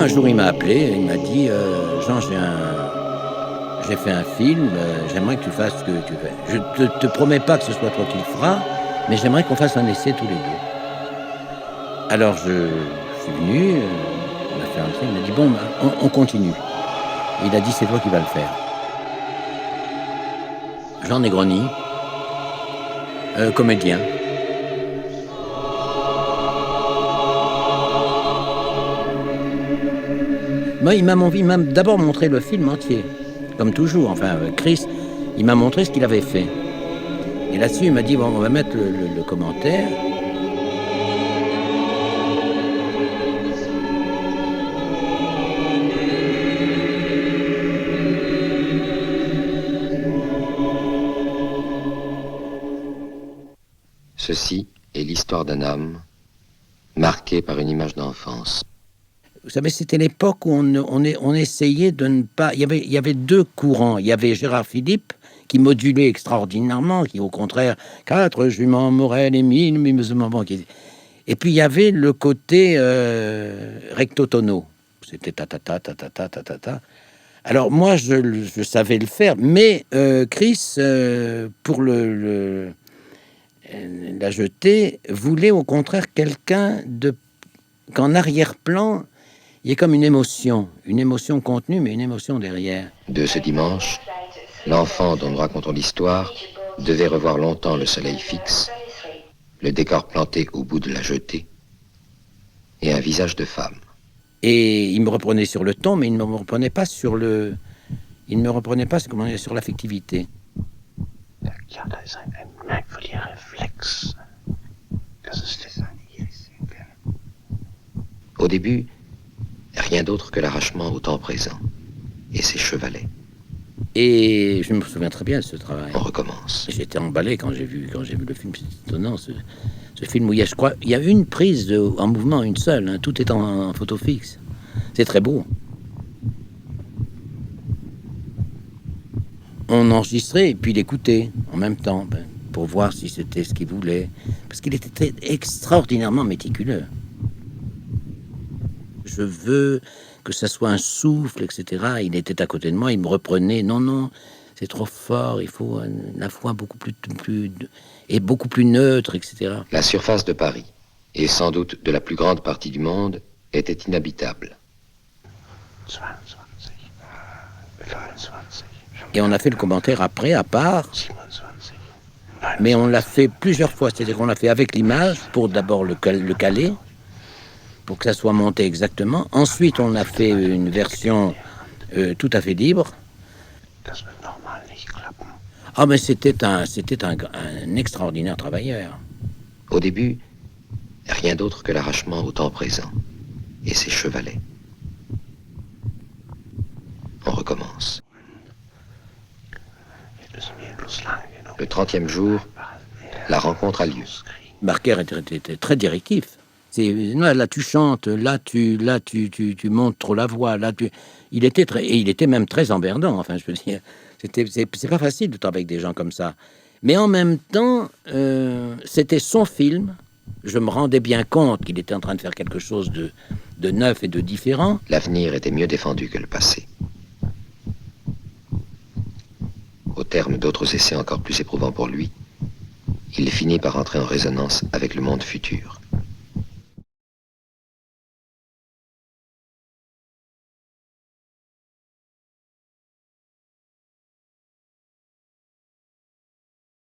un jour, il m'a appelé, il m'a dit Jean, j'ai fait un film, j'aimerais que tu fasses ce que tu fais. Je te promets pas que ce soit toi qui le feras, mais j'aimerais qu'on fasse un essai tous les deux. Alors je suis venu, on a fait un essai, il m'a dit bon, on continue. Et il a dit c'est toi qui vas le faire. Jean Negroni, comédien. Moi, il m'a d'abord montré le film entier, comme toujours. Enfin, Chris, il m'a montré ce qu'il avait fait. Et là-dessus, il m'a dit, bon, on va mettre le commentaire. Ceci est l'histoire d'un homme marqué par une image d'enfance. Vous savez, c'était l'époque où on essayait de ne pas... Il y avait deux courants. Il y avait Gérard Philippe, qui modulait extraordinairement, qui au contraire, 4 juments, Morel et 1000, et puis il y avait le côté recto tono. C'était ta-ta-ta, ta-ta-ta, ta-ta-ta. Alors moi, je savais le faire, mais Chris, pour la jetée, voulait au contraire quelqu'un qu'en arrière-plan, il y ait comme une émotion contenue, mais une émotion derrière. De ce dimanche, l'enfant dont nous racontons l'histoire devait revoir longtemps le soleil fixe, le décor planté au bout de la jetée, et un visage de femme. Et il me reprenait sur le ton, mais il ne me reprenait pas sur sur l'affectivité. Ja, dat is een merkwaardige reflex. Dat is Stéphanie. Au début, rien d'autre que l'arrachement au temps présent et ses chevalets. Et je me souviens très bien de ce travail. On recommence. J'étais emballé quand j'ai vu le film. C'est étonnant, ce film où il y a une prise en mouvement, une seule. Hein, tout est en photo fixe. C'est très beau. On enregistrait et puis l'écoutait en même temps, pour voir si c'était ce qu'il voulait. Parce qu'il était extraordinairement méticuleux. Je veux que ça soit un souffle, etc. Il était à côté de moi, il me reprenait. Non, c'est trop fort, il faut la voix beaucoup plus neutre, etc. La surface de Paris, et sans doute de la plus grande partie du monde, était inhabitable. 22, 25. Et on a fait le commentaire après, à part, mais on l'a fait plusieurs fois. C'est-à-dire qu'on l'a fait avec l'image, pour d'abord le caler, pour que ça soit monté exactement. Ensuite, on a fait une version tout à fait libre. Ah, mais c'était un extraordinaire travailleur. Au début, rien d'autre que l'arrachement au temps présent et ses chevalets. On recommence. Le 30e jour, la rencontre a lieu. Barker était très directif. Là tu chantes, là tu montes trop la voix, il était même très emmerdant. Enfin, je veux dire, c'est pas facile de travailler avec des gens comme ça. Mais en même temps, c'était son film. Je me rendais bien compte qu'il était en train de faire quelque chose de neuf et de différent. L'avenir était mieux défendu que le passé. Au terme d'autres essais encore plus éprouvants pour lui, il finit par entrer en résonance avec le monde futur.